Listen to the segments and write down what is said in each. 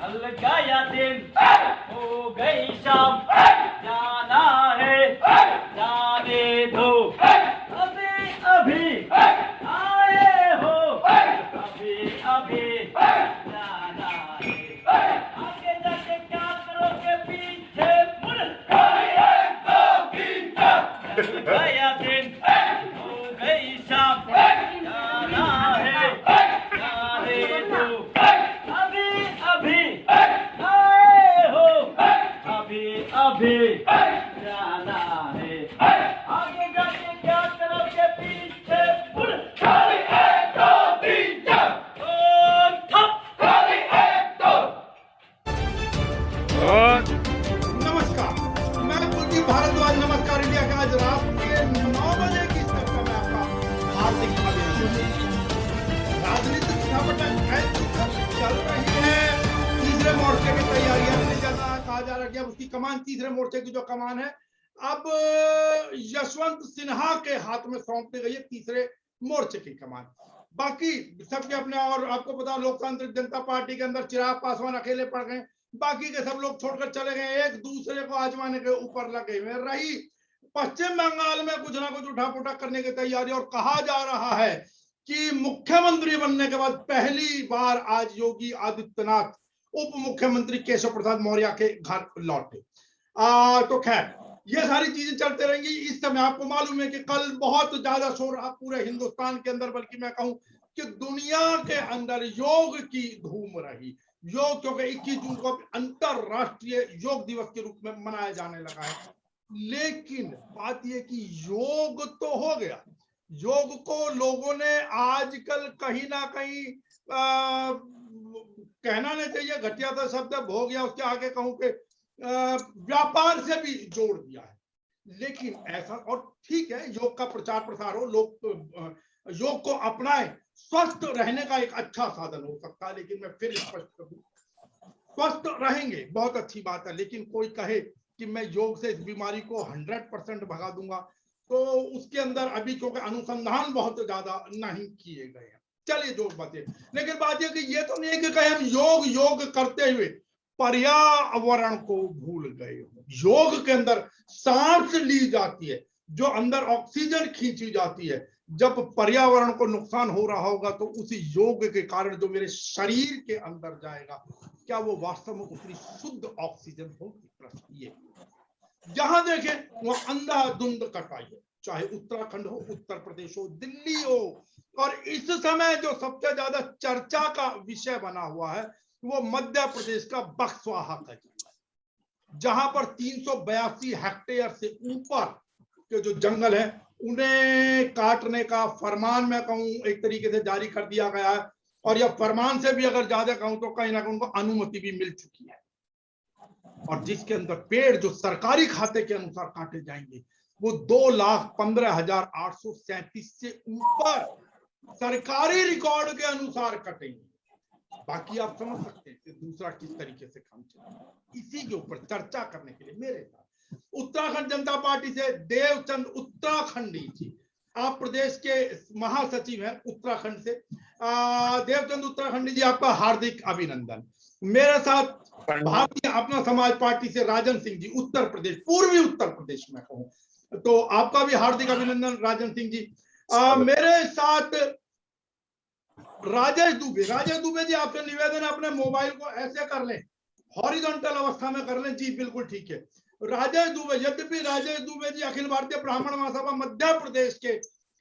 ढल गया दिन, हो गई शाम, जाना है जाने दो। अभी अभी आए हो, अभी अभी जाना है। आगे जाके क्या करोगे, पीछे मुड़ ढल गया दिन, हो गई शाम, जाना है जाने दो। अभी अभी आए हो, अभी अभी जाना है। आगे जाके क्या करोगे, पीछे मुड़ नमस्कार, मैं कुलदीप भारद्वाज। नमस्कार इंडिया का आज रात के 9 बजे की इस चर्चा में आपका हार्दिक अभिनंदन। राजनीतिक चल रही है, तीसरे मोर्चे की तैयारियां की कहा जा रहा है। उसकी कमान, तीसरे मोर्चे की जो कमान है, अब यशवंत सिन्हा के हाथ में सौंप दी गई है, तीसरे मोर्चे की कमान। बाकी सबके अपने, और आपको पता लोकतांत्रिक जनता पार्टी के अंदर चिराग पासवान अकेले पड़ गए, बाकी के सब लोग छोड़कर चले गए, एक दूसरे को आजमाने के ऊपर लगे हुए। रही पश्चिम बंगाल में कुछ ना कुछ उठापुठा करने की तैयारी, और कहा जा रहा है कि मुख्यमंत्री बनने के बाद पहली बार आज योगी आदित्यनाथ उप मुख्यमंत्री केशव प्रसाद मौर्य के घर लौटे। तो खैर ये सारी चीजें चलते रहेंगी। इस समय आपको मालूम है कि कल बहुत ज्यादा शोर रहा पूरे हिंदुस्तान के अंदर, बल्कि मैं कहूं कि दुनिया के अंदर योग की धूम रही। योग, क्योंकि 21 जून को अंतरराष्ट्रीय योग दिवस के रूप में मनाया जाने लगा है। लेकिन बात यह कि योग तो हो गया, योग को लोगों ने आजकल कहीं ना कहीं कहना नहीं चाहिए, घटिया सा शब्द हो गया, उसके आगे कहूं कि व्यापार से भी जोड़ दिया है। लेकिन ऐसा, और ठीक है योग का प्रचार प्रसार हो, लोग योग को अपनाएं, स्वस्थ रहने का एक अच्छा साधन हो सकता है। लेकिन मैं फिर स्पष्ट कर दूं, स्वस्थ रहेंगे बहुत अच्छी बात है, लेकिन कोई कहे कि मैं योग से इस बीमारी को 100% भगा दूंगा, तो उसके अंदर अभी क्योंकि अनुसंधान बहुत ज्यादा नहीं किए गए हैं। चलिए जो बात है, लेकिन बात यह कि ये तो नहीं है कि कहीं हम योग योग करते हुए पर्यावरण को भूल गए हो। योग के अंदर सांस ली जाती है, जो अंदर ऑक्सीजन खींची जाती है। जब पर्यावरण को नुकसान हो रहा होगा तो उसी योग के कारण जो मेरे शरीर के अंदर जाएगा, क्या वो वास्तव में उतनी शुद्ध ऑक्सीजन होगी? प्रश्न ये। जहां देखें वहां अंधाधुंध कटाई है, चाहे उत्तराखंड हो, उत्तर प्रदेश हो, दिल्ली हो। और इस समय जो सबसे ज्यादा चर्चा का विषय बना हुआ है वो मध्य प्रदेश का बक्सवाहा का जंगल, जहां पर 382 हेक्टेयर से ऊपर के जो जंगल है उन्हें काटने का फरमान, मैं कहूं, एक तरीके से जारी कर दिया गया है। और यह फरमान से भी अगर ज्यादा कहूं तो कहीं ना कहीं उनको अनुमति भी मिल चुकी है। और जिसके अंदर पेड़ जो सरकारी खाते के अनुसार काटे जाएंगे वो 2,15,837 से ऊपर सरकारी रिकॉर्ड के अनुसार कटेंगे। बाकी आप समझ सकते हैं कि दूसरा किस तरीके से काम चलेगा। इसी के ऊपर चर्चा करने के लिए मेरे साथ उत्तराखंड जनता पार्टी से देवचंद उत्तराखंडी जी, आप प्रदेश के महासचिव हैं उत्तराखंड से। देवचंद उत्तराखंडी जी, आपका हार्दिक अभिनंदन। मेरे साथ भारतीय अपना समाज पार्टी से राजन सिंह जी, उत्तर प्रदेश, पूर्वी उत्तर प्रदेश में कहूं तो आपका भी हार्दिक अभिनंदन राजन सिंह जी। मेरे साथ राजेश दुबे। राजेश दुबे जी, आपसे निवेदन है अपने मोबाइल को ऐसे कर लें, हॉरिजॉन्टल अवस्था में कर लें। जी बिल्कुल ठीक है। राजेश दुबे, यद्यपि राजेश दुबे जी अखिल भारतीय ब्राह्मण महासभा मध्य प्रदेश के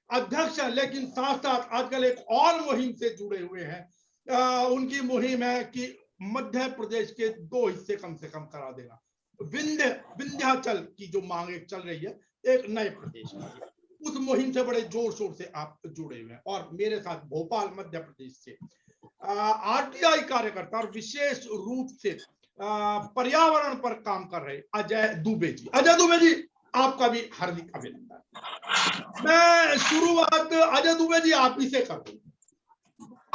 अध्यक्ष हैं, लेकिन साथ साथ आजकल एक और मुहिम से जुड़े हुए हैं। उनकी मुहिम है कि मध्य प्रदेश के 2 हिस्से कम से कम करा देना। विंध्याचल की जो मांग चल रही है एक नए प्रदेश के लिए, उस मुहिम से बड़े जोर शोर से आप जुड़े हुए हैं। और मेरे साथ भोपाल मध्य प्रदेश से आरटीआई कार्यकर्ता और विशेष रूप से पर्यावरण पर काम कर रहे अजय दुबे जी। अजय दुबे जी, आपका भी हार्दिक अभिनंदन। मैं शुरुआत अजय दुबे जी आप ही से कर दूं।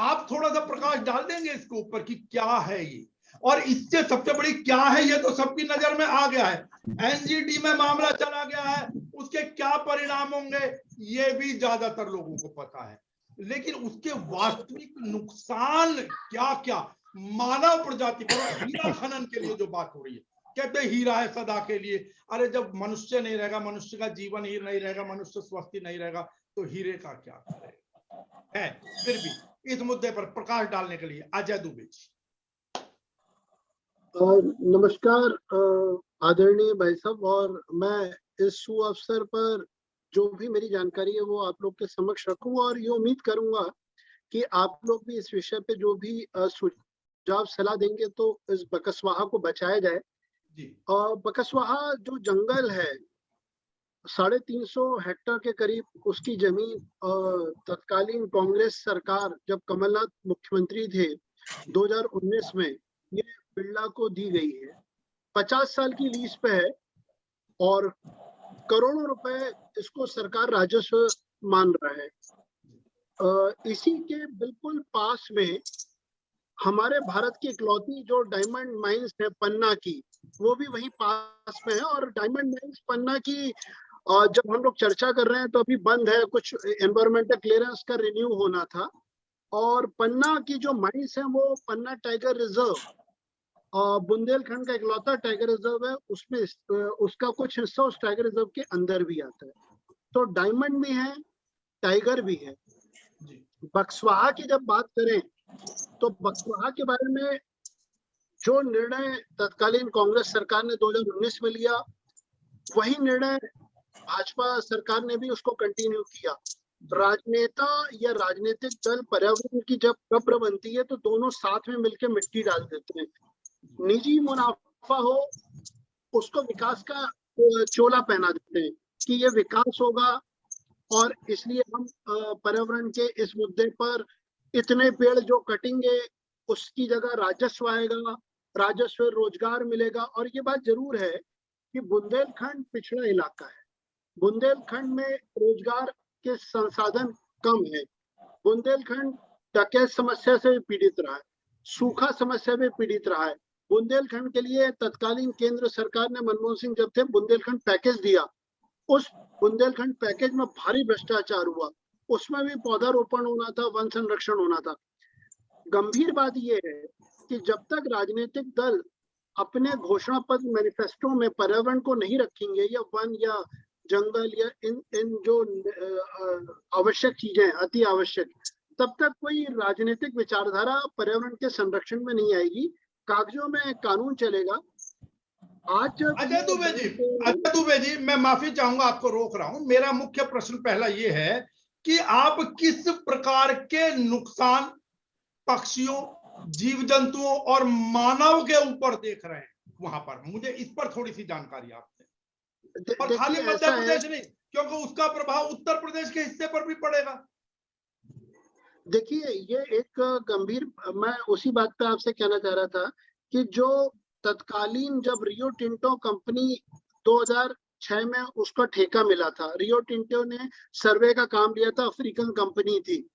आप थोड़ा सा प्रकाश डाल देंगे इसके ऊपर कि क्या है ये, और इससे सबसे बड़ी क्या है, ये तो सबकी नजर में आ गया है। एनजीटी में मामला चला गया है, उसके क्या परिणाम होंगे ये भी ज्यादातर लोगों को पता है, लेकिन उसके वास्तविक नुकसान क्या क्या, मानव प्रजाति पर हीरा खनन के लिए जो बात हो रही है, कहते हीरा है सदा के लिए। अरे जब मनुष्य नहीं रहेगा, मनुष्य का जीवन ही नहीं रहेगा, मनुष्य स्वस्थ ही नहीं रहेगा, तो हीरे का क्या करेगा। है फिर भी इस मुद्दे पर प्रकाश डालने के लिए अजय दुबे जी। नमस्कार आदरणीय भाई साहब, और मैं इस सुअवसर पर जो भी मेरी जानकारी है वो आप लोग के समक्ष रखूंगा, और ये उम्मीद करूंगा कि आप लोग भी इस विषय पे जो भी सुझाव सलाह देंगे तो इस बकसवाहा को बचाया जाए। बकसवाहा जो जंगल है 350 हेक्टेयर के करीब उसकी जमीन तत्कालीन कांग्रेस सरकार जब कमलनाथ मुख्यमंत्री थे 2019 में ये बिरला को दी गई है। 50 साल की लीज पे है और करोड़ों रुपए इसको सरकार राजस्व मान रहा है। इसी के बिल्कुल पास में हमारे भारत की इकलौती जो डायमंड माइंस है पन्ना की, वो भी वहीं पास में है। और डायमंड माइंस पन्ना की जब हम लोग चर्चा कर रहे हैं तो अभी बंद है, कुछ एनवायरमेंटल क्लियरेंस का रिन्यू होना था। और पन्ना की जो माइंस है वो पन्ना टाइगर रिजर्व, बुंदेलखंड का इकलौता टाइगर रिजर्व है, उसमें उसका कुछ हिस्सा उस टाइगर रिजर्व के अंदर भी आता है। तो डायमंड भी है, टाइगर भी है। बक्सवाहा की जब बात करें तो बक्सवाहा के बारे में जो निर्णय तत्कालीन कांग्रेस सरकार ने 2019 में लिया, वही निर्णय भाजपा सरकार ने भी उसको कंटिन्यू किया। राजनेता या राजनीतिक दल पर्यावरण की जब कब्र बनती है तो दोनों साथ में मिलकर मिट्टी डाल देते हैं। निजी मुनाफा हो उसको विकास का चोला पहना देते हैं कि ये विकास होगा, और इसलिए हम पर्यावरण के इस मुद्दे पर इतने पेड़ जो कटेंगे उसकी जगह राजस्व आएगा, राजस्व रोजगार मिलेगा। और ये बात जरूर है कि बुंदेलखंड पिछड़ा इलाका है, बुंदेलखंड में रोजगार के संसाधन कम है। बुंदेलखंड डकैत समस्या से भी पीड़ित रहा है, सूखा समस्या में पीड़ित रहा है। बुंदेलखंड के लिए तत्कालीन केंद्र सरकार ने मनमोहन सिंह जब थे बुंदेलखंड पैकेज दिया, उस बुंदेलखंड पैकेज में भारी भ्रष्टाचार हुआ, उसमें भी पौधारोपण होना था, वन संरक्षण होना था। गंभीर बात यह है कि जब तक राजनीतिक दल अपने घोषणा पत्र मैनिफेस्टो में पर्यावरण को नहीं रखेंगे, या वन या जंगल या इन जो आवश्यक चीजें अति आवश्यक, तब तक कोई राजनीतिक विचारधारा पर्यावरण के संरक्षण में नहीं आएगी। कागजों में कानून चलेगा। आज अजय दुबे जी, मैं माफी चाहूंगा, आपको रोक रहा हूं। मेरा मुख्य प्रश्न पहला ये है कि आप किस प्रकार के नुकसान पक्षियों, जीव जंतुओं और मानव के ऊपर देख रहे हैं वहां पर? मुझे इस पर थोड़ी सी जानकारी आपसे। और खाली मध्य प्रदेश नहीं, क्योंकि उसका प्रभाव उत्तर प्रदेश के हिस्से पर भी पड़ेगा। देखिए, ये एक गंभीर, मैं उसी बात पे आपसे कहना चाह रहा था कि जो तत्कालीन जब रियो टिंटो कंपनी 2006 में उसका ठेका मिला था, रियो टिंटो ने सर्वे का काम लिया था, अफ्रीकन कंपनी थी,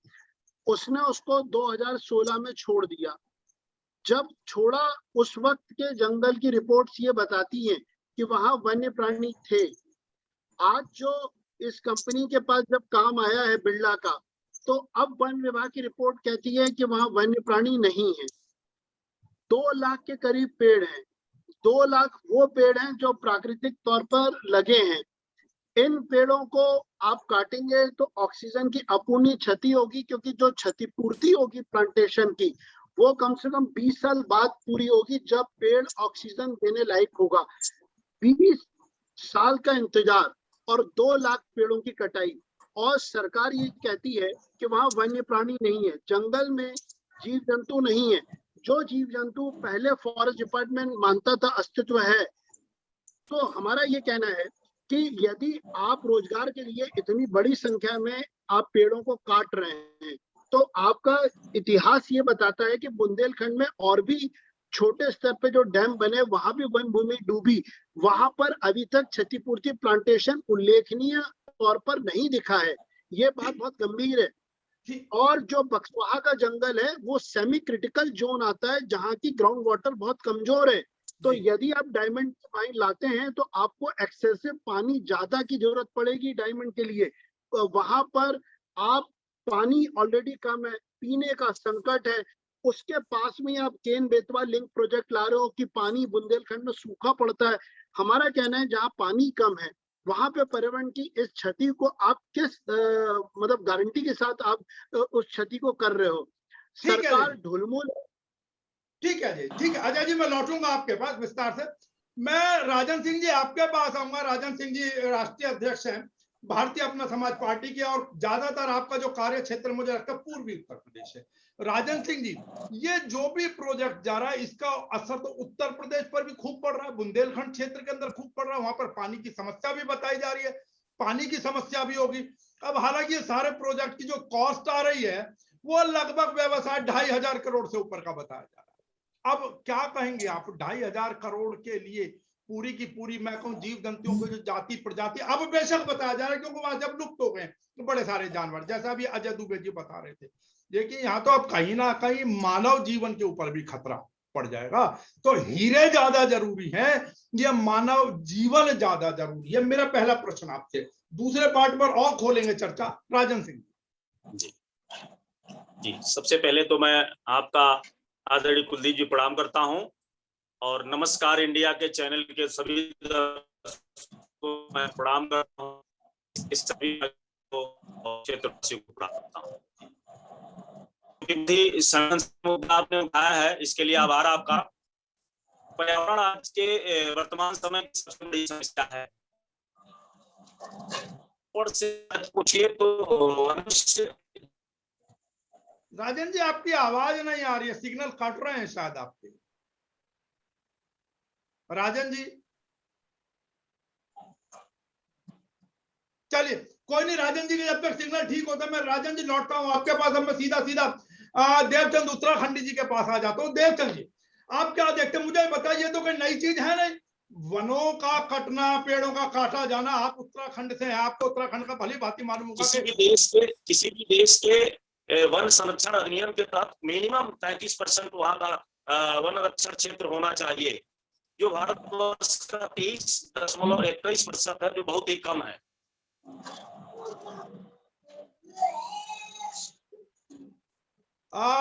उसने उसको 2016 में छोड़ दिया। जब छोड़ा उस वक्त के जंगल की रिपोर्ट्स ये बताती हैं कि वहां वन्य प्राणी थे। आज जो इस कंपनी के पास जब काम आया है बिरला का, तो अब वन विभाग की रिपोर्ट कहती है कि वहां वन्य प्राणी नहीं है। 2 लाख के करीब पेड़ हैं, 2 लाख वो पेड़ हैं जो प्राकृतिक तौर पर लगे हैं। इन पेड़ों को आप काटेंगे तो ऑक्सीजन की अपूर्णीय क्षति होगी, क्योंकि जो क्षतिपूर्ति होगी प्लांटेशन की वो कम से कम 20 साल बाद पूरी होगी, जब पेड़ ऑक्सीजन देने लायक होगा। 20 साल का इंतजार और 2 लाख पेड़ों की कटाई, और सरकार ये कहती है कि वहां वन्य प्राणी नहीं है, जंगल में जीव जंतु नहीं है। जो जीव जंतु पहले फॉरेस्ट डिपार्टमेंट मानता था अस्तित्व है। तो हमारा ये कहना है कि यदि आप रोजगार के लिए इतनी बड़ी संख्या में आप पेड़ों को काट रहे हैं, तो आपका इतिहास ये बताता है कि बुंदेलखंड में और भी छोटे स्तर पे जो डैम बने वहां भी वन भूमि डूबी, वहां पर अभी तक क्षतिपूर्ति प्लांटेशन उल्लेखनीय तौर पर नहीं दिखा है। ये बात बहुत गंभीर है। और जो बक्सवाहा का जंगल है वो सेमी क्रिटिकल जोन आता है, जहां की ग्राउंड वाटर बहुत कमजोर है। तो यदि आप डायमंड माइन लाते हैं तो आपको एक्सेसिव पानी ज्यादा की जरूरत पड़ेगी डायमंड के लिए। तो वहां पर आप पानी ऑलरेडी कम है, पीने का संकट है, उसके पास में आप केन बेतवा लिंक प्रोजेक्ट ला रहे हो कि पानी बुंदेलखंड में सूखा पड़ता है। हमारा कहना है जहाँ पानी कम है वहां पे पर्यावरण की इस क्षति को आप किस मतलब गारंटी के साथ आप उस क्षति को कर रहे हो। ठीक है सरकार जी, ढुलमुल। ठीक है जी, ठीक है अजय जी, मैं लौटूंगा आपके पास विस्तार से। मैं राजन सिंह जी आपके पास आऊंगा। राजन सिंह जी राष्ट्रीय अध्यक्ष हैं भारतीय अपना समाज पार्टी के, और ज्यादातर आपका जो कार्य क्षेत्र मुझे लगता है पूर्वी उत्तर प्रदेश है। राजन सिंह जी, ये जो भी प्रोजेक्ट जा रहा है इसका असर तो उत्तर प्रदेश पर भी खूब पड़ रहा है, बुंदेलखंड क्षेत्र के अंदर खूब पड़ रहा है, वहां पर पानी की समस्या भी बताई जा रही है, पानी की समस्या भी होगी। अब हालांकि ये सारे प्रोजेक्ट की जो कॉस्ट आ रही है वो लगभग व्यवसाय 2,500 करोड़ से ऊपर का बताया जा रहा है। अब क्या कहेंगे आप 2,500 करोड़ के लिए पूरी की पूरी, मैं कहूं जीव जंतुओं को जो जाति प्रजाति अब बेशक बताया जा रहा है क्योंकि वहां जब लुप्त हो गए तो बड़े सारे जानवर, जैसा भी अजय दुबे जी बता रहे थे, लेकिन यहाँ तो अब कहीं ना कहीं मानव जीवन के ऊपर भी खतरा पड़ जाएगा। तो हीरे ज्यादा जरूरी है या मानव जीवन ज्यादा जरूरी है? मेरा पहला प्रश्न आपसे। दूसरे पार्ट पर और खोलेंगे चर्चा। राजन सिंह जी जी, सबसे पहले तो मैं आपका आदरणीय कुलदीप जी प्रणाम करता हूं, और नमस्कार इंडिया के चैनल के सभी को मैं प्रणाम करता हूं, इस सभी को क्षेत्रवासियों को प्रणाम करता हूं। मुद्दा आपने उठाया है, इसके लिए आभार आपका। पर्यावरण आज के वर्तमान समय की सबसे बड़ी समस्या है, और से पूछिए तो राजन जी आपकी आवाज नहीं आ रही है, सिग्नल कट रहे हैं शायद आपके। राजन जी चलिए कोई नहीं, राजन जी के जब तक सिग्नल ठीक होता है मैं राजन जी लौटता हूं आपके पास। अब मैं सीधा सीधा देवचंद उत्तराखंडी जी के पास आ जाता हूं। देवचंद जी आप क्या देखते हैं, मुझे बताइए, तो कोई नई चीज है नहीं, वनों का कटना, पेड़ों का काटा जाना। आप उत्तराखंड से हैं, आपको उत्तराखंड का भली भांति मालूम होगा। किसी भी देश के वन संरक्षण अधिनियम के तहत मिनिमम 33% वहां का वन रक्षण क्षेत्र होना चाहिए, जो भारतवर्ष का 23.21% है, जो बहुत ही कम है।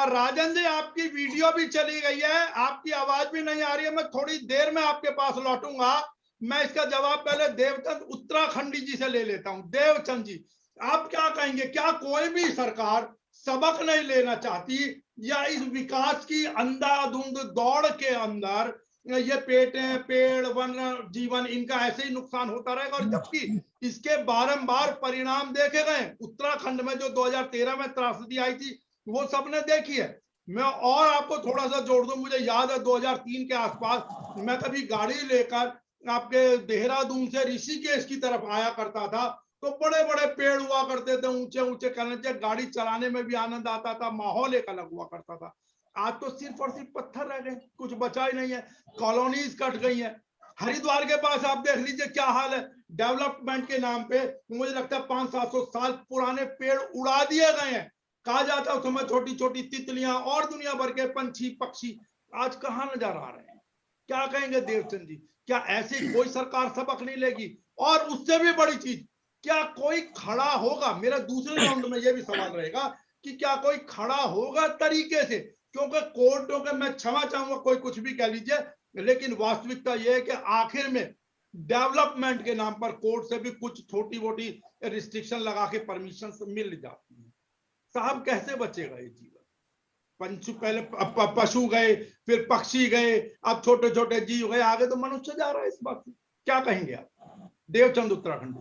राजन जी आपकी वीडियो भी चली गई है, आपकी आवाज भी नहीं आ रही है। मैं थोड़ी देर में आपके पास लौटूंगा। मैं इसका जवाब पहले देवचंद उत्तराखंडी जी से ले लेता हूं। देवचंद जी आप क्या कहेंगे, क्या कोई भी सरकार सबक नहीं लेना चाहती, या इस विकास की अंधाधुंध दौड़ के अंदर ये पेड़ वन जीवन इनका ऐसे ही नुकसान होता रहेगा? और जबकि इसके बारंबार परिणाम देखे गए, उत्तराखंड में जो 2013 में त्रासदी आई थी वो सबने देखी है। मैं और आपको थोड़ा सा जोड़ दूं, मुझे याद है 2003 के आसपास मैं कभी गाड़ी लेकर आपके देहरादून से ऋषिकेश की तरफ आया करता था, तो बड़े बड़े पेड़ हुआ करते थे, ऊंचे ऊंचे कहने, गाड़ी चलाने में भी आनंद आता था, माहौल एक अलग हुआ करता था। आज तो सिर्फ और सिर्फ पत्थर रह गए, कुछ बचा ही नहीं है, कॉलोनीज कट गई है। हरिद्वार के पास आप देख लीजिए क्या हाल है, डेवलपमेंट के नाम पे मुझे लगता है 500-700 साल पुराने पेड़ उड़ा दिए गए हैं। कहा जाता है उस समय छोटी छोटी तितलियां और दुनिया भर के पंछी पक्षी आज कहां नजर आ रहे हैं? क्या कहेंगे देवचंद जी, क्या ऐसी कोई सरकार सबक नहीं लेगी? और उससे भी बड़ी चीज, क्या कोई खड़ा होगा? मेरा दूसरे राउंड में यह भी सवाल रहेगा कि क्या कोई खड़ा होगा तरीके से, क्योंकि कोर्टों के, मैं क्षमा चाहूंगा कोई कुछ भी कह लीजिए, लेकिन वास्तविकता यह है कि आखिर में डेवलपमेंट के नाम पर कोर्ट से भी कुछ छोटी मोटी रिस्ट्रिक्शन लगा के परमिशन मिल जाती है। साहब कैसे बचेगा ये जीवन? पंछी पहले पशु गए, फिर पक्षी गए, अब छोटे छोटे जीव गए, आगे तो मनुष्य जा रहा है। इस बात क्या कहेंगे आप? देवचंद उत्तराखंड।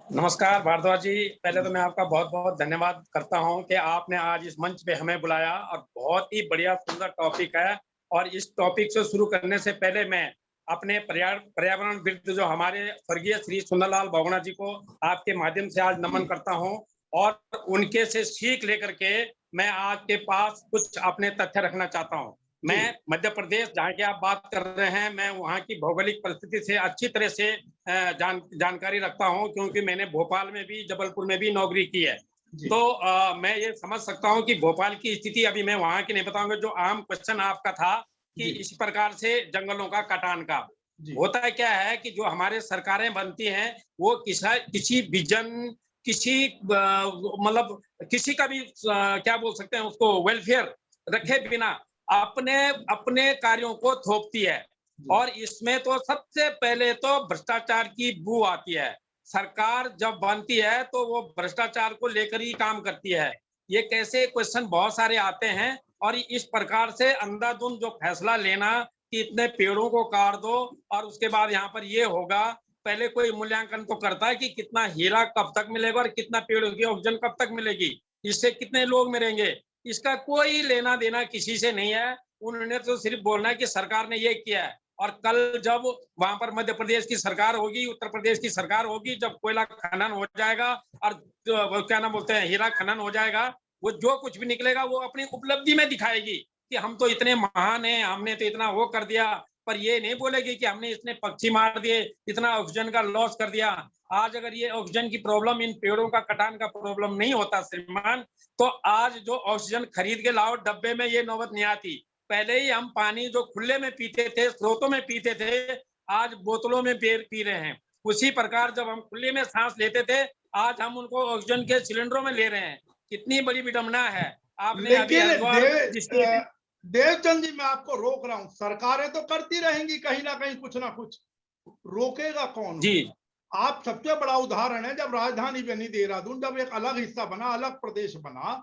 नमस्कार भारद्वाज जी, पहले तो मैं आपका बहुत बहुत धन्यवाद करता हूं कि आपने आज इस मंच पे हमें बुलाया, और बहुत ही बढ़िया सुंदर टॉपिक है। और इस टॉपिक से शुरू करने से पहले मैं अपने पर्यावरण विरुद्ध जो हमारे स्वर्गीय श्री सुंदरलाल बहुगुणा जी को आपके माध्यम से आज नमन करता हूं, और उनके से सीख लेकर के मैं आपके पास कुछ अपने तथ्य रखना चाहता हूं। मैं मध्य प्रदेश, जहाँ की आप बात कर रहे हैं, मैं वहाँ की भौगोलिक परिस्थिति से अच्छी तरह से जानकारी रखता हूँ, क्योंकि मैंने भोपाल में भी, जबलपुर में भी नौकरी की है। तो मैं ये समझ सकता हूँ कि भोपाल की स्थिति, अभी मैं वहाँ की नहीं बताऊंगा। जो आम क्वेश्चन आपका था कि इस प्रकार से जंगलों का कटान का होता है, क्या है कि जो हमारे सरकारें बनती हैं वो किसी विजन किसी मतलब किसी का भी क्या बोल सकते हैं उसको, वेलफेयर रखे बिना अपने अपने कार्यों को थोपती है। और इसमें तो सबसे पहले तो भ्रष्टाचार की बू आती है। सरकार जब बनती है तो वो भ्रष्टाचार को लेकर ही काम करती है। ये कैसे क्वेश्चन बहुत सारे आते हैं, और इस प्रकार से अंधाधुंध जो फैसला लेना कि इतने पेड़ों को काट दो और उसके बाद यहाँ पर ये होगा, पहले कोई मूल्यांकन तो करता है कि कितना हीरा कब तक मिलेगा और कितना पेड़ों की ऑक्सीजन कब तक मिलेगी, इससे कितने लोग मरेंगे, इसका कोई लेना देना किसी से नहीं है। उन्होंने तो सिर्फ बोलना है कि सरकार ने ये किया है। और कल जब वहां पर मध्य प्रदेश की सरकार होगी, उत्तर प्रदेश की सरकार होगी, जब कोयला खनन हो जाएगा और क्या नाम बोलते हैं, हीरा खनन हो जाएगा, वो जो कुछ भी निकलेगा वो अपनी उपलब्धि में दिखाएगी कि हम तो इतने महान हैं, हमने तो इतना वो कर दिया। पर ये नहीं बोलेगी कि हमने इतने पक्षी मार दिए, इतना ऑक्सीजन का लॉस कर दिया। आज अगर ये ऑक्सीजन की प्रॉब्लम, इन पेड़ों का कटान का प्रॉब्लम नहीं होता श्रीमान, तो आज जो ऑक्सीजन खरीद के लाओ डब्बे में, ये नौबत नहीं आती। पहले ही हम पानी जो खुले में पीते थे, स्रोतों में पीते थे, आज बोतलों में पी रहे हैं। उसी प्रकार जब हम खुले में सांस लेते थे, आज हम उनको ऑक्सीजन के सिलेंडरों में ले रहे हैं। कितनी बड़ी विडंबना है। आपने अभी लेकिन देवचंद जी, मैं आपको रोक रहा हूं, सरकारें तो करती रहेंगी कहीं ना कहीं कुछ ना कुछ, रोकेगा कौन जी? आप सबसे बड़ा उदाहरण है, जब राजधानी बनी देहरादून, जब एक अलग हिस्सा बना, अलग प्रदेश बना,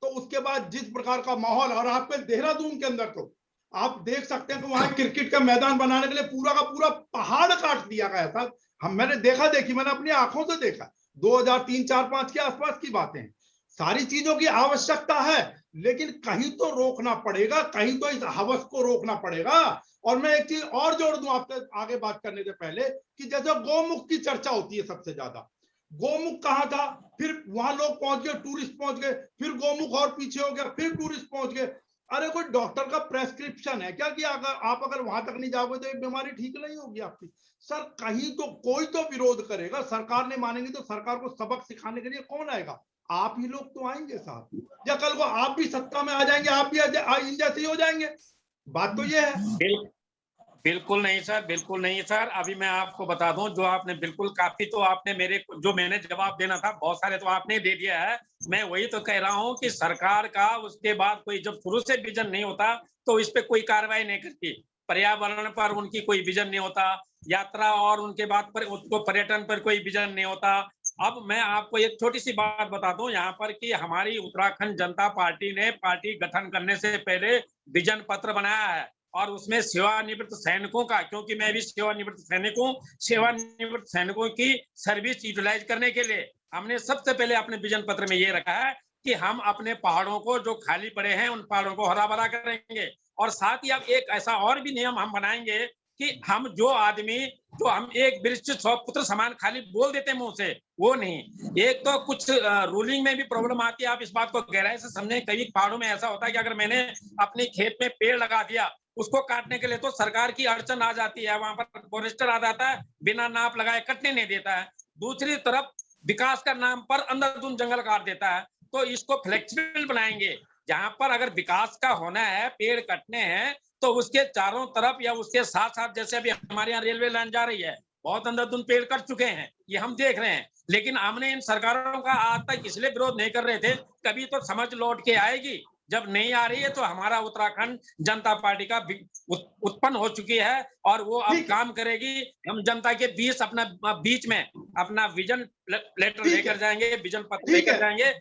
तो उसके बाद जिस प्रकार का माहौल, और आपके देहरादून के अंदर तो आप देख सकते हैं कि वहां क्रिकेट का मैदान बनाने के लिए पूरा का पूरा पहाड़ काट दिया गया था। मैंने मैंने अपनी आंखों से देखा। 2003, 4, 5 के आसपास की बातें हैं। सारी चीजों की आवश्यकता है, लेकिन कहीं तो रोकना पड़ेगा, कहीं तो इस हवस को रोकना पड़ेगा। और मैं एक चीज और जोड़ दूं आपसे आगे बात करने से पहले, कि जैसे गौमुख की चर्चा होती है सबसे ज्यादा, गोमुख कहाँ था, फिर वहां लोग पहुंच गए, टूरिस्ट पहुंच गए, फिर गोमुख और पीछे हो गया, फिर टूरिस्ट पहुंच गए। अरे कोई डॉक्टर का प्रेस्क्रिप्शन है क्या कि अगर आप वहां तक नहीं जाओगे तो ये बीमारी ठीक नहीं होगी आपकी? सर कहीं तो कोई तो विरोध करेगा, सरकार ने मानेंगे तो सरकार को सबक सिखाने के लिए कौन आएगा? आप ही लोग तो आएंगे साहब, या कल को आप भी सत्ता में आ जाएंगे, आप भी इन जैसे ही हो जाएंगे। बात तो ये है। बिल्कुल नहीं सर, बिल्कुल नहीं सर। अभी मैं आपको बता दूं, जो आपने बिल्कुल काफी तो आपने जो मैंने जवाब देना था बहुत सारे तो आपने दे दिया है। मैं वही तो कह रहा हूं कि सरकार का उसके बाद कोई जब शुरू से विजन नहीं होता तो इस पे कोई कार्रवाई नहीं करती। पर्यावरण पर उनकी कोई विजन नहीं होता, यात्रा और उनके बाद पर उसको पर्यटन पर कोई विजन नहीं होता। अब मैं आपको एक छोटी सी बात बता दूं यहाँ पर कि हमारी उत्तराखंड जनता पार्टी ने पार्टी गठन करने से पहले विजन पत्र बनाया है, और उसमें सेवानिवृत्त सैनिकों का, क्योंकि मैं भी सेवानिवृत्त सैनिक हूं, सेवानिवृत्त सैनिकों की सर्विस यूटिलाइज करने के लिए हमने सबसे पहले अपने विजन पत्र में ये रखा है कि हम अपने पहाड़ों को जो खाली पड़े हैं उन पहाड़ों को हरा भरा करेंगे। और साथ ही अब एक ऐसा और भी नियम हम बनाएंगे कि हम जो आदमी जो हम एक वृक्ष 100 पुत्र समान खाली बोल देते मुंह से, वो नहीं। एक तो कुछ रूलिंग में भी प्रॉब्लम आती है, आप इस बात को गहराई से समझें। कई पहाड़ों में ऐसा होता है कि अगर मैंने अपने खेत में पेड़ लगा दिया, उसको काटने के लिए तो सरकार की अड़चन आ जाती है, वहां पर फॉरेस्टर आ जाता है, बिना नाप लगाए कटने नहीं देता है। दूसरी तरफ विकास का नाम पर अंधाधुंध जंगल काट देता है। तो इसको फ्लेक्सिबल बनाएंगे, जहां पर अगर विकास का होना है, पेड़ कटने हैं, तो उसके चारों तरफ या उसके साथ साथ, जैसे अभी हमारे यहाँ रेलवे लाइन जा रही है, बहुत अंधाधुंध पेड़ कट चुके हैं, ये हम देख रहे हैं। लेकिन हमने इन सरकारों का आज तक इसलिए विरोध नहीं कर रहे थे, कभी तो समझ लौट के आएगी। जब नहीं आ रही है तो हमारा उत्तराखंड जनता पार्टी का उत्पन्न हो चुकी है और वो अब काम करेगी। हम जनता के बीच में अपना विजन लेटर लेकर जाएंगे, विजन पत्र लेकर जाएंगे,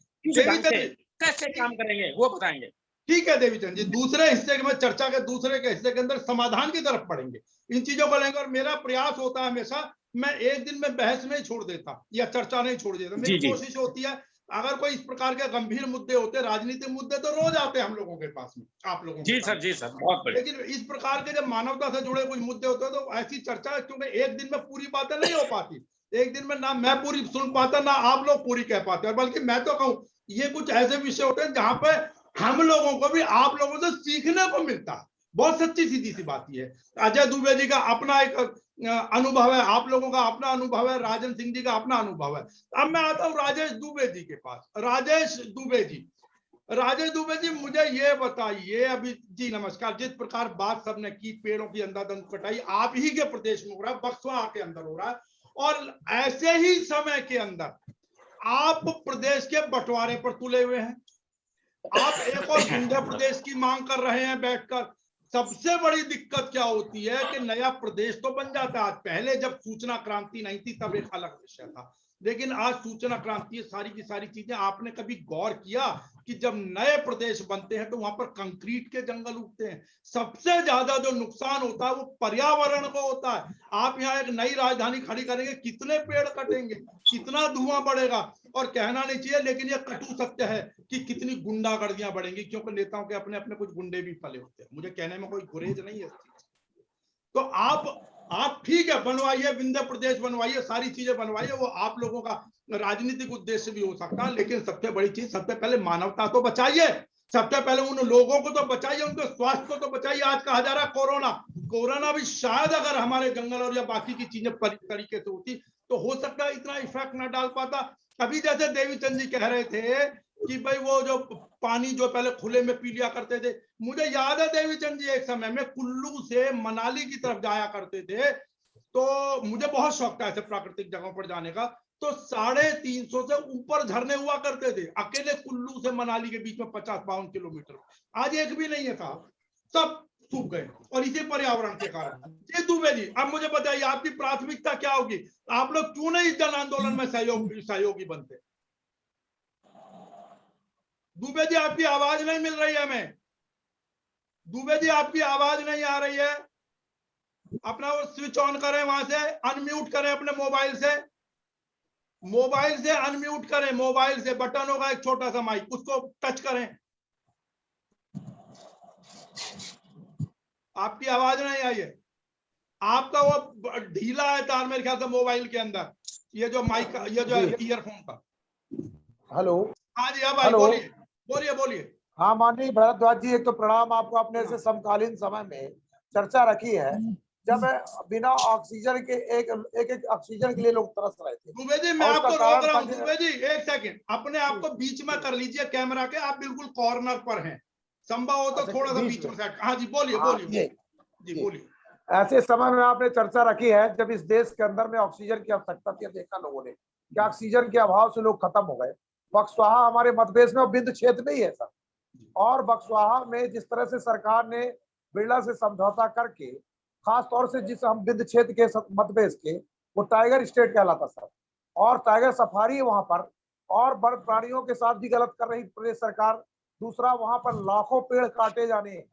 कैसे काम करेंगे वो बताएंगे। ठीक है देवीचंद जी, दूसरे हिस्से में चर्चा के दूसरे के हिस्से के अंदर समाधान की तरफ पढ़ेंगे, इन चीजों को लेंगे। और मेरा प्रयास होता है हमेशा, मैं एक दिन में बहस नहीं छोड़ देता या चर्चा नहीं छोड़ देता। मेरी कोशिश होती है, अगर कोई इस प्रकार के गंभीर मुद्दे होते, राजनीतिक मुद्दे तो रोज आते हैं हम लोगों के पास में, आप लोगों के पास। जी सर, बहुत बढ़िया। लेकिन इस प्रकार के जब मानवता से जुड़े कुछ मुद्दे होते हैं तो ऐसी चर्चा, क्योंकि एक दिन में पूरी बातें नहीं हो पाती, एक दिन में ना मैं पूरी सुन पाता, ना आप लोग पूरी कह पाते। बल्कि मैं तो कहूँ, ये कुछ ऐसे विषय होते हैं जहां पे हम लोगों को भी आप लोगों से सीखने को मिलता है। बहुत सच्ची सीधी सी बात है। अजय दुबे जी का अपना एक अनुभव है, आप लोगों का अपना अनुभव है, राजन सिंह जी का अपना अनुभव है। अब मैं आता हूं राजेश दुबे जी के पास। राजेश दुबे जी, मुझे ये बताइए, अभी जी नमस्कार, जिस प्रकार बात सबने की, पेड़ों की अंधाधुंध कटाई आप ही के प्रदेश में हो रहा है, बक्सवा के अंदर हो रहा है, और ऐसे ही समय के अंदर आप प्रदेश के बंटवारे पर तुले हुए हैं, आप एक और विंध्य प्रदेश की मांग कर रहे हैं बैठकर। सबसे बड़ी दिक्कत क्या होती है कि नया प्रदेश तो बन जाता है। पहले जब सूचना क्रांति नहीं थी तब एक अलग विषय था, लेकिन आज सूचना क्रांति सारी की सारी चीजें। आपने कभी गौर किया कि जब नए प्रदेश बनते हैं तो वहां पर कंक्रीट के जंगल उगते हैं। सबसे ज्यादा जो नुकसान होता है वो पर्यावरण को होता है। आप यहाँ एक नई राजधानी खड़ी करेंगे, कितने पेड़ कटेंगे, कितना धुआं बढ़ेगा। और कहना नहीं चाहिए लेकिन यह कटु सत्य है कि कितनी गुंडागर्दियां बढ़ेंगी, क्योंकि नेताओं के अपने अपने कुछ गुंडे भी पले होते हैं। मुझे कहने में कोई गुरेज नहीं है। तो आप ठीक है, बनवाइए, विंध्य प्रदेश बनवाइए, सारी चीजें बनवाइए, वो आप लोगों का राजनीतिक उद्देश्य भी हो सकता है, लेकिन सबसे बड़ी चीज, सबसे पहले मानवता तो बचाइए। सबसे पहले उन लोगों को तो बचाइए, उनके स्वास्थ्य को तो बचाइए। आज कहा जा रहा है कोरोना भी शायद अगर हमारे जंगल और या बाकी की चीजें तरीके से होती तो हो सकता है इतना इफेक्ट ना डाल पाता। अभी जैसे देवीचंद जी कह रहे थे कि भाई वो जो पानी जो पहले खुले में पी लिया करते थे, मुझे याद है देवीचंद जी एक समय में कुल्लू से मनाली की तरफ जाया करते थे, तो मुझे बहुत शौक था ऐसे प्राकृतिक जगहों पर जाने का। तो 350 से ऊपर झरने हुआ करते थे अकेले कुल्लू से मनाली के बीच में, 50-52 किलोमीटर। आज एक भी नहीं है साहब, सब सूख गए, और इसी पर्यावरण के कारण। जी दुबे जी, अब मुझे बताइए आपकी प्राथमिकता क्या होगी? आप लोग क्यों नहीं जन आंदोलन में सहयोगी बनते? दुबे जी आपकी आवाज नहीं मिल रही है हमें। दुबे जी आपकी आवाज नहीं आ रही है। अपना वो स्विच ऑन करें, वहां से अनम्यूट करें अपने मोबाइल से अनम्यूट करें। मोबाइल से बटन होगा एक छोटा सा माइक, उसको टच करें। आपकी आवाज नहीं आई है। आपका वो ढीला है तार मेरे ख्याल से मोबाइल के अंदर, ये जो माइक, ये जो ईयरफोन का। हेलो। हाँ जी, अब आई, हेलो। बोलिए बोलिए बोलिए। हाँ माननीय भरद्वाज जी, एक तो प्रणाम आपको। आपने ऐसे समकालीन समय में चर्चा रखी है जब बिना ऑक्सीजन के एक ऑक्सीजन के लिए लोग तरस रहे थे। दुबे जी मैं और आपको उसका रोक कारण रहा था हूँ। दुबे जी एक सेकंड, अपने आप को बीच में कर लीजिए कैमरा के, आप बिल्कुल कॉर्नर पर हैं, संभव हो तो अच्छा, थोड़ा सा बीच बीच में में। सेट। हाँ जी बोलिए हाँ, बोलिए जी ये। बोलिए। ऐसे समय में आपने चर्चा रखी है जब इस देश के अंदर में ऑक्सीजन की आवश्यकता थी। देखा लोगों ने कि ऑक्सीजन के अभाव से लोग खत्म हो गए। बक्सवाहा हमारे मध्य प्रदेश में और बिंद क्षेत्र में ही है सर। और बक्सवाहा में जिस तरह से सरकार ने बिरला से समझौता करके, खास तौर से जिस हम बिंद क्षेत्र के मध्य प्रदेश के, वो टाइगर स्टेट कहलाता सर, और टाइगर सफारी है वहां पर, और वन प्राणियों के साथ भी गलत कर रही प्रदेश सरकार। दूसरा, वहां पर लाखों पेड़ काटे जाने,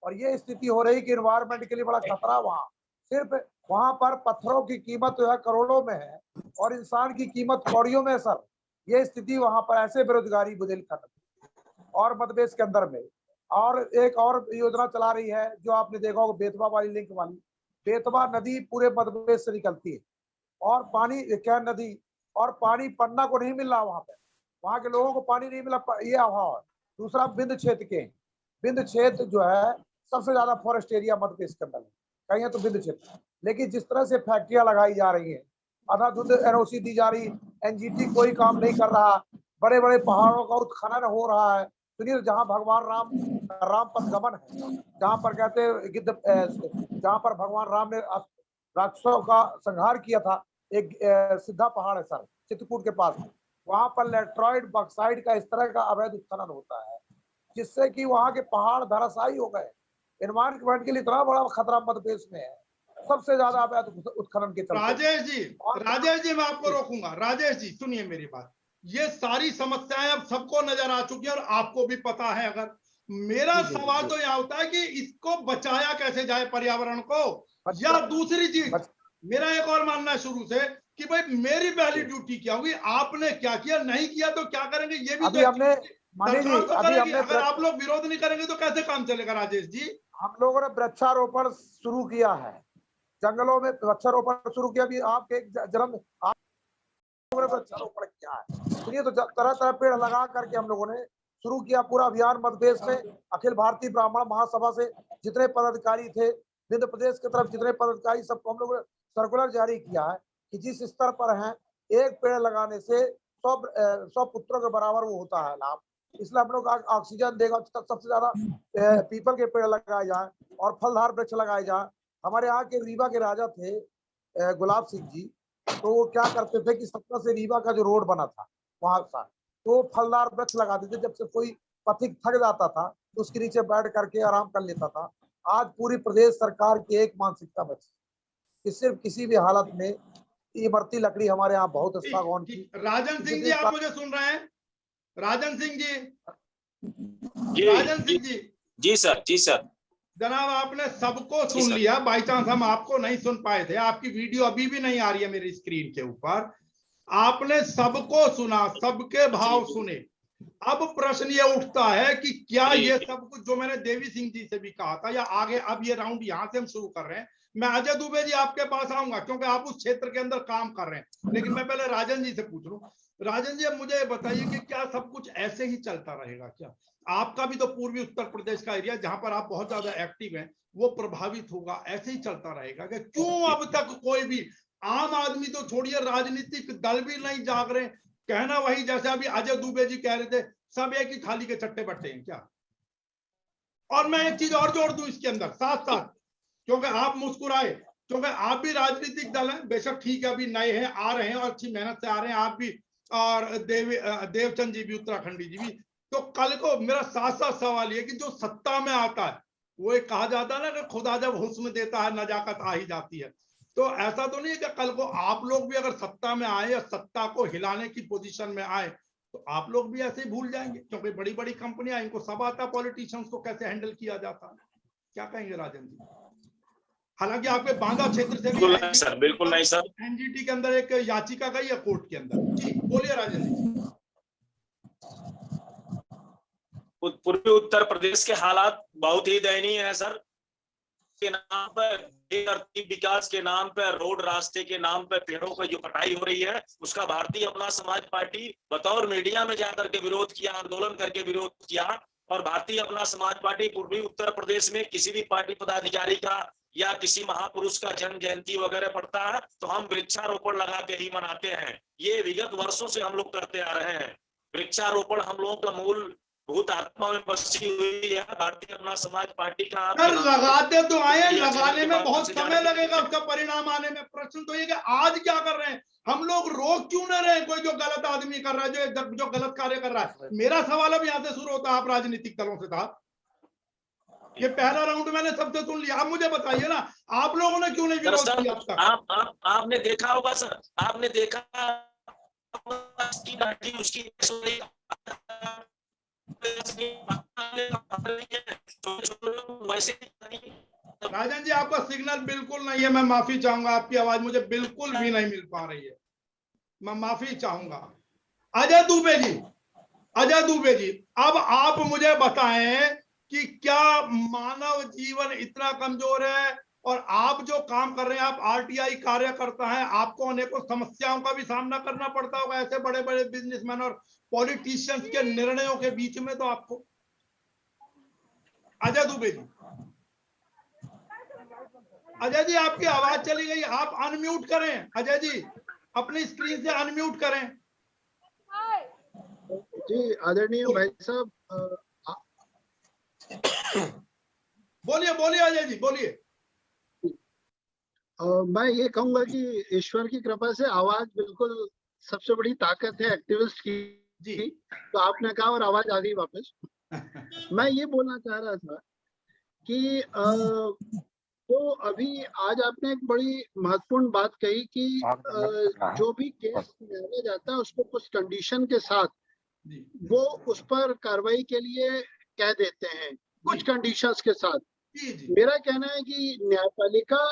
और ये स्थिति हो रही कि एनवायरमेंट के लिए बड़ा खतरा। वहां सिर्फ वहां पर पत्थरों की कीमत जो है करोड़ों में है और इंसान की कीमत कौड़ियों में है सर। ये स्थिति वहां पर, ऐसे बेरोजगारी बुंदेलखंड और मध्य प्रदेश के अंदर में। और एक और योजना चला रही है जो आपने देखा होगा, बेतवा वाली लिंक वाली। बेतवा नदी पूरे मध्य प्रदेश से निकलती है, और पानी क्या नदी, और पानी पन्ना को नहीं मिल रहा वहां पे, वहां के लोगों को पानी नहीं मिला, ये अभाव है। दूसरा, बिंद क्षेत्र जो है सबसे ज्यादा फॉरेस्ट एरिया मध्य प्रदेश के अंदर है, कहीं तो बिंद क्षेत्र। लेकिन जिस तरह से फैक्ट्रियां लगाई जा रही है, अंधाधुंध एनओसी दी जा रही, एनजीटी कोई काम नहीं कर रहा, बड़े बड़े पहाड़ों का उत्खनन हो रहा है। सुनिए, जहाँ भगवान राम पथ गमन है, जहाँ पर कहते हैं गिद्ध, जहाँ पर भगवान राम ने राक्षसों का संहार किया था, एक सिद्धा पहाड़ है सर, चित्रकूट के पास। वहां पर लेट्रॉइड बॉक्साइड का इस तरह का अवैध उत्खनन होता है, जिससे कि वहां के पहाड़ धराशायी हो गए। एनवायरमेंट के लिए इतना बड़ा खतरा मध्य प्रदेश में है, सबसे ज्यादा अवैध उत्खनन के चलते। राजेश जी मैं आपको रोकूंगा। राजेश जी सुनिए मेरी बात, ये सारी समस्याएं अब सबको नजर आ चुकी है और आपको भी पता है। अगर मेरा सवाल तो यहाँ होता है कि इसको बचाया कैसे जाए, पर्यावरण को। या दूसरी चीज, मेरा एक और मानना है शुरू से कि भाई मेरी पहली ड्यूटी क्या होगी, आपने क्या किया, नहीं किया तो क्या करेंगे, ये भी अभी हमने सरकार तो करेगी। अगर आप लोग विरोध नहीं करेंगे तो कैसे काम चलेगा राजेश जी? हम लोगों ने वृक्षारोपण शुरू किया है, जंगलों में वृक्षारोपण शुरू किया। अभी आपके जन्म आप लोगों ने वृक्षारोपण किया है, सुनिए, तो तरह तरह पेड़ लगा करके हम लोगों ने शुरू किया पूरा अभियान मध्य प्रदेश में। अखिल भारतीय ब्राह्मण महासभा से जितने पदाधिकारी थे, विभिन्न प्रदेश की तरफ जितने पदाधिकारी, सबको हम लोगों ने सर्कुलर जारी किया है कि जिस स्तर पर हैं, एक पेड़ लगाने से 100 पुत्रों के बराबर वो होता है लाभ। इसलिए हम लोग ऑक्सीजन देगा, सबसे ज्यादा पीपल के पेड़ लगाए जाए और फलदार वृक्ष लगाए जाए। हमारे यहाँ के रीवा के राजा थे गुलाब सिंह जी, तो वो क्या करते थे कि 70 से रीवा का जो रोड बना था, वहां था, तो फलदार वृक्ष लगाते थे। जब से कोई पथिक थक जाता था तो उसके नीचे बैठ करके आराम कर लेता था। आज पूरी प्रदेश सरकार की एक मानसिकता बची कि सिर्फ किसी भी हालत में इमरती लकड़ी हमारे यहाँ बहुत सागौन की। राजन सिंह जी, आप मुझे सुन रहे हैं? राजन सिंह जी, जी राजन सिंह जी, जी सर, जी सर। जनाब आपने सबको सुन लिया। बाई चांस हम आपको नहीं सुन पाए थे, आपकी वीडियो अभी भी नहीं आ रही है मेरी स्क्रीन के ऊपर। आपने सबको सुना, सबके भाव सुने। अब प्रश्न ये उठता है कि क्या ये सब कुछ जो मैंने देवी सिंह जी से भी कहा था, या आगे अब ये राउंड यहां से हम शुरू कर रहे हैं। मैं अजय दुबे जी आपके पास आऊंगा क्योंकि आप उस क्षेत्र के अंदर काम कर रहे हैं, लेकिन मैं पहले राजन जी से पूछ लूं। राजन जी, अब मुझे बताइए कि क्या सब कुछ ऐसे ही चलता रहेगा? क्या आपका भी तो पूर्वी उत्तर प्रदेश का एरिया जहां पर आप बहुत ज्यादा एक्टिव हैं वो प्रभावित होगा? ऐसे ही चलता रहेगा कि क्यों अब तक कोई भी आम आदमी तो छोड़िए, राजनीतिक दल भी नहीं जाग रहे? कहना वही जैसे अभी अजय दुबे जी कह रहे थे, सब एक ही थाली के चट्टे बट्टे हैं क्या? और मैं एक चीज और जोड़ दूं इसके अंदर साथ साथ, क्योंकि आप मुस्कुराए, क्योंकि आप भी राजनीतिक दल हैं, बेशक ठीक है अभी नए हैं, आ रहे हैं और अच्छी मेहनत से आ रहे हैं आप भी, और देवचंद जी भी, उत्तराखंडी जी भी। तो कल को मेरा साथ साथ सवाल ये कि जो सत्ता में आता है, वो एक कहा जाता है ना कि खुदा जब हुस्न देता है नजाकत आ ही जाती है। तो ऐसा तो नहीं है कि कल को आप लोग भी अगर सत्ता में आए या सत्ता को हिलाने की पोजीशन में आए तो आप लोग भी ऐसे ही भूल जाएंगे? क्योंकि बड़ी बड़ी कंपनियां, इनको सब आता है पॉलिटिशियंस को कैसे हैंडल किया जाता है। क्या कहेंगे राजन जी? हालांकि आपके बांदा क्षेत्र से भी बिल्कुल नहीं सर, एनजीटी के अंदर एक याचिका गई है कोर्ट के अंदर। जी बोलिए राजन जी। पूर्वी उत्तर प्रदेश के हालात बहुत ही दयनीय है सर। के नाम पर, विकास के नाम पर, रोड रास्ते के नाम पर पेड़ों पर जो कटाई हो रही है, उसका भारतीय अपना समाज पार्टी बतौर मीडिया में जाकर के विरोध किया, आंदोलन करके विरोध किया। और भारतीय अपना समाज पार्टी पूर्वी उत्तर प्रदेश में किसी भी पार्टी पदाधिकारी का या किसी महापुरुष का जन्म जयंती वगैरह पड़ता है तो हम वृक्षारोपण लगा के ही मनाते हैं। ये विगत वर्षों से हम लोग करते आ रहे हैं। वृक्षारोपण हम लोगों का मूल भूत आत्मा में बसी हुई है। भारतीय अपना समाज पार्टी का लगाते तो आए, लगाने में बहुत समय लगेगा उसका परिणाम आने में। प्रश्न तो ये कि आज क्या कर रहे हैं हम लोग? रोक क्यों न रहे कोई जो गलत आदमी कर रहा है, जो गलत कार्य कर रहा है? मेरा सवाल अब यहाँ से शुरू होता है आप राजनीतिक दलों से था। ये पहला राउंड मैंने सबसे सुन लिया, आप मुझे बताइए ना, आप लोगों ने क्यों नहीं विरोध किया अब तक? आपने देखा होगा सर, आपने देखा उसकी राजन जी आपका सिग्नल बिल्कुल नहीं है, मैं माफी चाहूंगा, आपकी आवाज मुझे बिल्कुल भी नहीं मिल पा रही है, मैं माफी चाहूंगा। अजय दुबे जी, अजय दुबे जी, अब आप मुझे बताएं कि क्या मानव जीवन इतना कमजोर है? और आप जो काम कर रहे हैं, आप आरटीआई कार्यकर्ता हैं, आपको अनेकों समस्याओं का भी सामना करना पड़ता होगा ऐसे बड़े बड़े बिजनेसमैन और पॉलिटिशियंस के निर्णयों के बीच में। तो आपको अजय दुबे जी, अजय जी आपकी आवाज चली गई, आप अनम्यूट करें। अजय जी अपनी स्क्रीन से अनम्यूट करें। जी आदरणीय भाई साहब, बोलिए बोलिए अजय जी बोलिए। मैं ये कहूंगा कि ईश्वर की कृपा से आवाज बिल्कुल सबसे बड़ी ताकत है एक्टिविस्ट की जी। तो आपने कहा और आवाज आ गई वापस। मैं ये बोलना चाह रहा था कि तो अभी आज आपने एक बड़ी महत्वपूर्ण बात कही कि जो भी केस लिया जाता है उसको कुछ कंडीशन के साथ वो उस पर कार्रवाई के लिए कह देते हैं, कुछ कंडीशंस के साथ। मेरा कहना है कि न्यायपालिका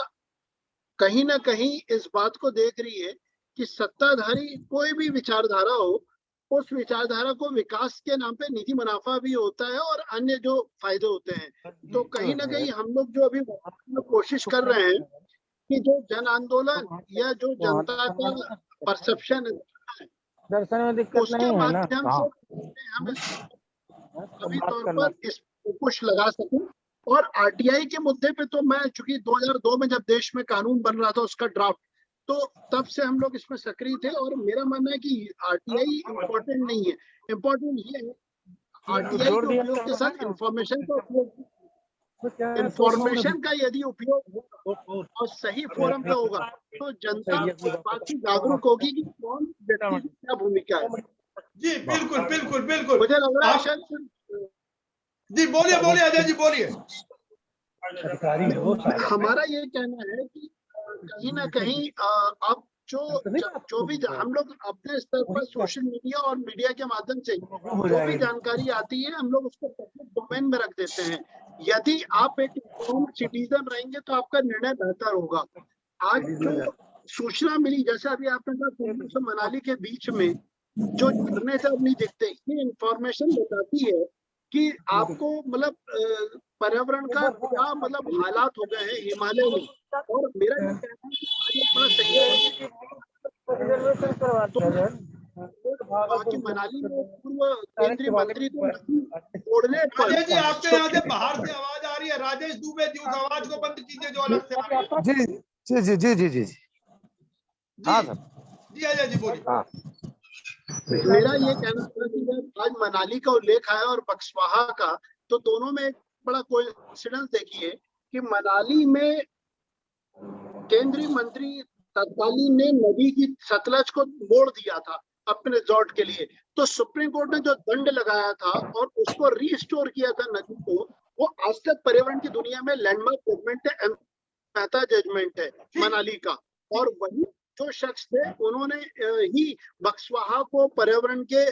कहीं ना कहीं इस बात को देख रही है कि सत्ताधारी कोई भी विचारधारा हो, उस विचारधारा को विकास के नाम पे निजी मुनाफा भी होता है और अन्य जो फायदे होते हैं। तो कहीं ना कहीं हम लोग जो अभी कोशिश कर रहे हैं कि जो जन आंदोलन या जो जनता का परसेप्शन है उसके माध्यम से हम सभी तौर पर इस कुछ लगा सकें। और आरटीआई के मुद्दे पे तो मैं, चूंकि 2002 में जब देश में कानून बन रहा था उसका ड्राफ्ट, तो तब से हम लोग इसमें सक्रिय थे। और मेरा मानना है कि आरटीआई इम्पोर्टेंट नहीं है, इम्पोर्टेंट ये है आरटीआई के उपयोग के साथ इंफॉर्मेशन का उपयोग, इंफॉर्मेशन का यदि उपयोग हो और सही फोरम पे होगा तो जनता बात जागरूक होगी कि कौन व्यक्ति की क्या भूमिका है। जी बिल्कुल बिल्कुल बिल्कुल। मुझे लग रहा है आप- शायद जी बोलिए बोलिए अजय जी बोलिए। हमारा ये कहना है कि कहीं ना कहीं अब जो भी हम लोग अपने स्तर पर सोशल मीडिया और मीडिया के माध्यम से जो भी जानकारी आती है हम लोग उसको पब्लिक डोमेन में रख देते हैं। यदि आप एक इन्फॉर्म्ड सिटीजन रहेंगे तो आपका निर्णय बेहतर होगा। आज जो सूचना मिली, जैसे अभी आपने कहा कुल्लू से मनाली के बीच में जो झरने जब नहीं दिखते, ये इंफॉर्मेशन बताती है कि आपको मतलब पर्यावरण का क्या मतलब हालात हो गए हैं हिमालय में। और मेरा ये कहना है कि आज एक बड़ा सही है कि मनाली में पूर्व केंद्रीय मंत्री तो नदी तोड़ने पर अजय जी आपके यहाँ से बाहर से आवाज आ रही है, राजेश दुबे जी उस आवाज को बंद कीजिए जो अलग से आ रही है। जी जी जी जी जी जी जी हाँ सर। जी अजय जी बोलिए। हाँ मेरा ये कहना था कि जब आज मनाली का उल्लेख आया और बक्सवाहा का, तो दोनों में एक बड़ा कोइंसिडेंस देखिए कि मनाली में केंद्रीय मंत्री तत्कालीन ने नदी की सतलज को मोड़ दिया था अपने रिजॉर्ट के लिए। तो सुप्रीम कोर्ट ने जो दंड लगाया था और उसको रीस्टोर किया था नदी को, वो आज तक पर्यावरण की दुनिया में लैंडमार्क जजमेंट है, मेहता जजमेंट है मनाली का। और वही जो शख्स थे उन्होंने ही बक्सवाहा को पर्यावरण के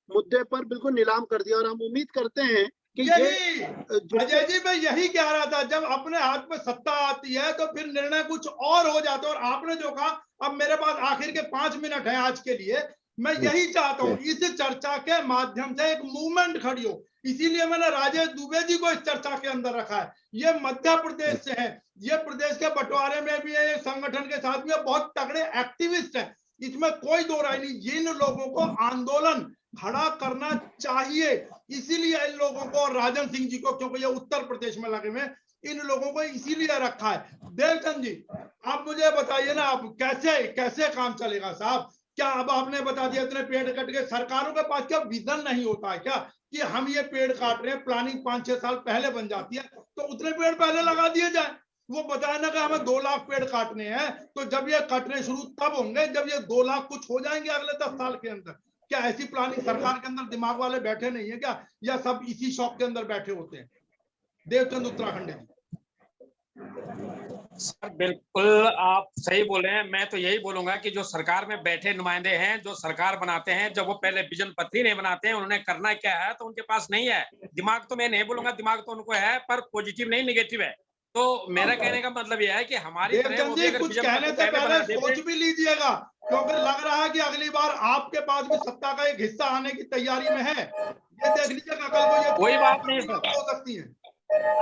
मुद्दे पर बिल्कुल नीलाम कर दिया। और हम उम्मीद करते हैं कि यही अजय जी मैं यही कह रहा था, जब अपने हाथ में सत्ता आती है तो फिर निर्णय कुछ और हो जाता है। और आपने जो कहा, अब मेरे पास आखिर के 5 मिनट है आज के लिए, मैं यही चाहता हूं इस चर्चा के माध्यम से एक मूवमेंट खड़ी हो। इसीलिए मैंने राजेश दुबे जी को इस चर्चा के अंदर रखा है। ये मध्य प्रदेश से है, ये प्रदेश के बंटवारे में भी है, संगठन के साथ में बहुत तगड़े एक्टिविस्ट हैं, इसमें कोई दो राय नहीं। जिन लोगों को आंदोलन खड़ा करना चाहिए, इसीलिए इन लोगों को, राजन सिंह जी को, क्योंकि ये उत्तर प्रदेश में लगे हुए, इन लोगों को इसीलिए रखा है। देवचंद जी आप मुझे बताइए ना, आप कैसे कैसे काम चलेगा साहब? क्या अब आपने बता दिया इतने पेड़ कट गए, सरकारों के पास क्या विजन नहीं होता है क्या कि हम ये पेड़ काट रहे हैं, प्लानिंग 5-6 साल पहले बन जाती है, तो उतने पेड़ पहले लगा दिए जाए। वो बताया ना कि हमें 2 लाख पेड़ काटने हैं, तो जब ये कटने शुरू तब होंगे जब ये 2 लाख कुछ हो जाएंगे अगले 10 साल के अंदर। क्या ऐसी प्लानिंग सरकार के अंदर दिमाग वाले बैठे नहीं है क्या, या सब इसी शौक के अंदर बैठे होते हैं? देवचंद उत्तराखंड जी। सर बिल्कुल आप सही बोले हैं। मैं तो यही बोलूंगा कि जो सरकार में बैठे नुमाइंदे हैं, जो सरकार बनाते हैं, जब वो पहले विजन पत्री नहीं बनाते हैं, उन्होंने करना क्या है तो उनके पास नहीं है दिमाग। तो मैं नहीं बोलूंगा दिमाग तो उनको है, पर पॉजिटिव नहीं निगेटिव है। तो मेरा कहने का मतलब यह है कि हमारी तरह वो देवचंद भी जी अगर कुछ विजन कहने पत्र से पहले पहले बना देते। सोच भी लीजिएगा, क्योंकि लग रहा है कि अगली बार आपके पास भी सत्ता का एक हिस्सा आने की तैयारी में है। ये देख लीजिएगा कल को ये कोई बात नहीं सर, हो सकती है।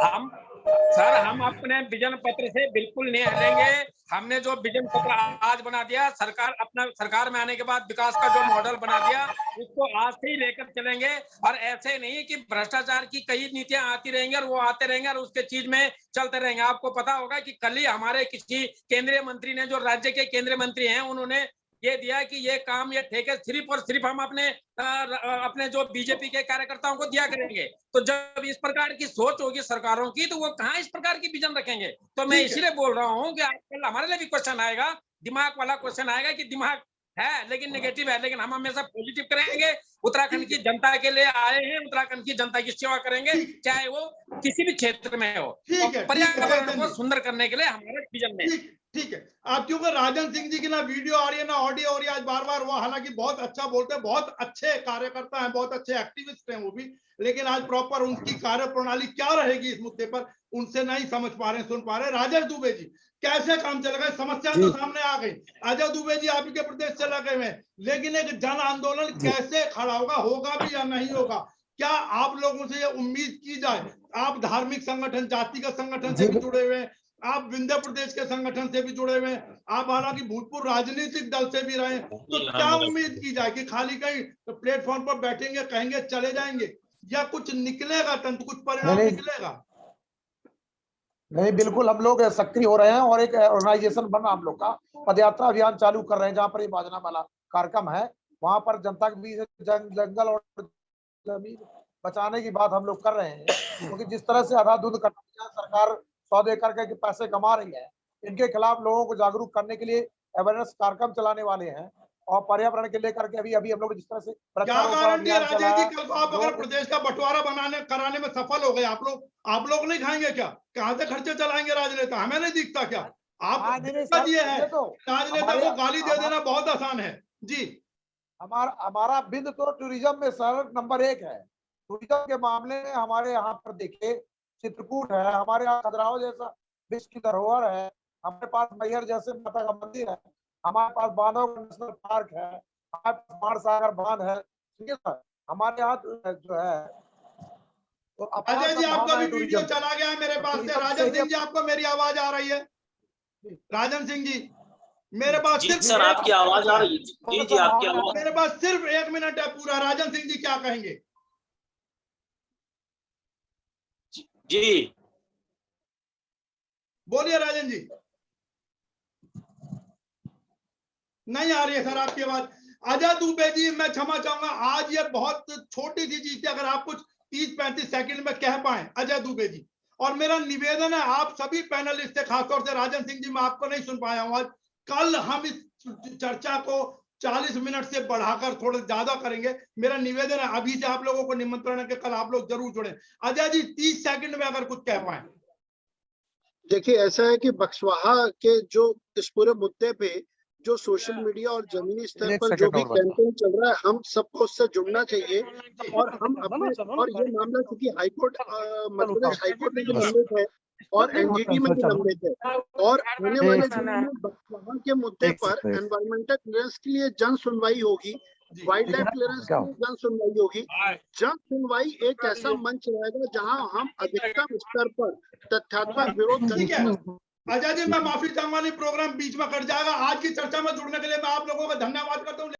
हम अपने विजन पत्र से बिल्कुल नहीं हटेंगे। हमने जो विजन पत्र आज बना दिया, सरकार में आने के बाद विकास का जो मॉडल बना दिया, उसको आज से ही लेकर चलेंगे। और ऐसे नहीं कि भ्रष्टाचार की कई नीतियां आती रहेंगी और वो आते रहेंगे और उसके चीज में चलते रहेंगे। आपको पता होगा कि कल ही हमारे किसी केंद्रीय मंत्री ने, जो राज्य के केंद्रीय मंत्री हैं, उन्होंने ये दिया कि ये काम, ये ठेके सिर्फ और सिर्फ हम अपने जो बीजेपी के कार्यकर्ताओं को दिया करेंगे। तो जब इस प्रकार की सोच होगी सरकारों की, तो वो कहाँ इस प्रकार की विजन रखेंगे? तो मैं इसीलिए बोल रहा हूँ कि आजकल हमारे लिए भी क्वेश्चन आएगा, दिमाग वाला क्वेश्चन आएगा कि दिमाग है लेकिन नेगेटिव है, लेकिन हम हमेशा पॉजिटिव करेंगे। उत्तराखंड की जनता के लिए आए हैं, उत्तराखंड की जनता की सेवा करेंगे, चाहे वो किसी भी क्षेत्र में हो। ठीक है, पर्यावरण को सुंदर करने के लिए हमारे विजन में। ठीक है। आप क्योंकि राजन सिंह जी की ना वीडियो आ रही है ना ऑडियो हो रही है आज बार बार, वो हालांकि बहुत अच्छा बोलते हैं, बहुत अच्छे कार्यकर्ता हैं, बहुत अच्छे एक्टिविस्ट हैं वो भी, लेकिन आज प्रॉपर उनकी कार्यप्रणाली क्या रहेगी इस मुद्दे पर उनसे नहीं समझ पा रहे, सुन पा रहे। राजेश दुबे जी कैसे काम चलेगा? समस्या तो सामने आ गई। अजय दुबे जी आपके प्रदेश से लगे हुए, लेकिन एक जन आंदोलन कैसे खड़ा होगा भी या नहीं होगा? क्या आप लोगों से ये उम्मीद की जाए? आप धार्मिक संगठन, जातिगत संगठन से भी जुड़े हुए हैं, आप विंध्य प्रदेश के संगठन से भी जुड़े हुए हैं, आप हालांकि भूतपूर्व राजनीतिक दल से भी रहे, तो क्या उम्मीद की जाए कि खाली कहीं प्लेटफॉर्म पर बैठेंगे, कहेंगे चले जाएंगे, या कुछ निकलेगा, तंत्र कुछ परिणाम निकलेगा? नहीं, बिल्कुल हम लोग सक्रिय हो रहे हैं और एक ऑर्गेनाइजेशन बना हम लोग का, पदयात्रा अभियान चालू कर रहे हैं। जहाँ पर ये बाजना वाला कार्यक्रम है, वहां पर जनता के बीच जंगल और जमीन बचाने की बात हम लोग कर रहे हैं, क्योंकि जिस तरह से अंधाधुंध सरकार सौदे करके पैसे कमा रही है, इनके खिलाफ लोगों को जागरूक करने के लिए अवेयरनेस कार्यक्रम चलाने वाले हैं। और पर्यावरण के लेकर के अभी अभी हम लोग जिस तरह से क्या वृक्षारोपण गारंटी है अभियान राजेश चला जी, है, कल को आप अगर प्रदेश का बंटवारा कराने में सफल हो गए, आप लोग नहीं खाएंगे क्या? कहां से खर्चे चलाएंगे राजनेता? हमें नहीं दिखता क्या? आप नहीं, दिक्कत सर, ये है, ये तो राजनेता को गाली दे देना बहुत आसान है जी। हमारा बिंद तो टूरिज्म में शहर नंबर 1 है। टूरिज्म के मामले में हमारे यहाँ पर देखिए चित्रकूट है, हमारे यहाँ खजुराहो जैसा विश्व की धरोहर है, हमारे पास मैहर जैसे माता का मंदिर है, हमारे पास बांधवगढ़ नेशनल पार्क है, हमारे पास बाणसागर बांध है, ठीक है सर। हमारे यहाँ जो है तो अजय जी, आपका भी वीडियो चला गया है मेरे पास से। राजन सिंह जी, आपको मेरी आवाज आ रही है? राजन सिंह जी, मेरे पास जी सिर्फ सर, आपकी आवाज आ रही है। जी जी, आपकी आवाज। मेरे पास सिर्फ 1 मिनट है पूरा। राजन सिंह जी क्या कहेंगे? जी बोलिए राजन जी। नहीं आ रही है सर आपकी आवाज। अजय दुबे जी, मैं क्षमा चाहूंगा, आज ये बहुत छोटी सी चीज थी, अगर आप कुछ 30-35 सेकंड में कह पाए अजय दुबे जी। और मेरा निवेदन है आप सभी पैनलिस्ट से, खासतौर से राजन सिंह जी, मैं आपको नहीं सुन पाया हूं आज। कल हम इस चर्चा को 40 मिनट से बढ़ाकर थोड़ा ज्यादा करेंगे। मेरा निवेदन है, अभी से आप लोगों को निमंत्रण है कि कल आप लोग जरूर जुड़े। अजय जी 30 सेकंड में अगर कुछ कह पाए। देखिए, ऐसा है कि बक्सवाहा के जो इस पूरे मुद्दे पे जो सोशल मीडिया और जमीनी स्तर पर जो भी कैंपेन चल रहा है, हम सबको उससे जुड़ना चाहिए। और हम अपने, और ये मामला क्योंकि हाईकोर्ट, मध्य प्रदेश हाईकोर्ट में भी लंबित है और एनजीटी में भी लंबित है, और आने वाले दिनों में बक्सवाहा के मुद्दे पर एनवायरमेंटल क्लियरेंस के लिए जन सुनवाई होगी, वाइल्ड लाइफ क्लियरेंस के लिए जन सुनवाई होगी। जन सुनवाई एक ऐसा मंच रहेगा जहां हम अधिकतम स्तर पर तथ्यात्मक विरोध करेंगे। अजय जी, मैं माफी चाहूंगा, नहीं प्रोग्राम बीच में कट जाएगा। आज की चर्चा में जुड़ने के लिए मैं आप लोगों का धन्यवाद करता हूँ।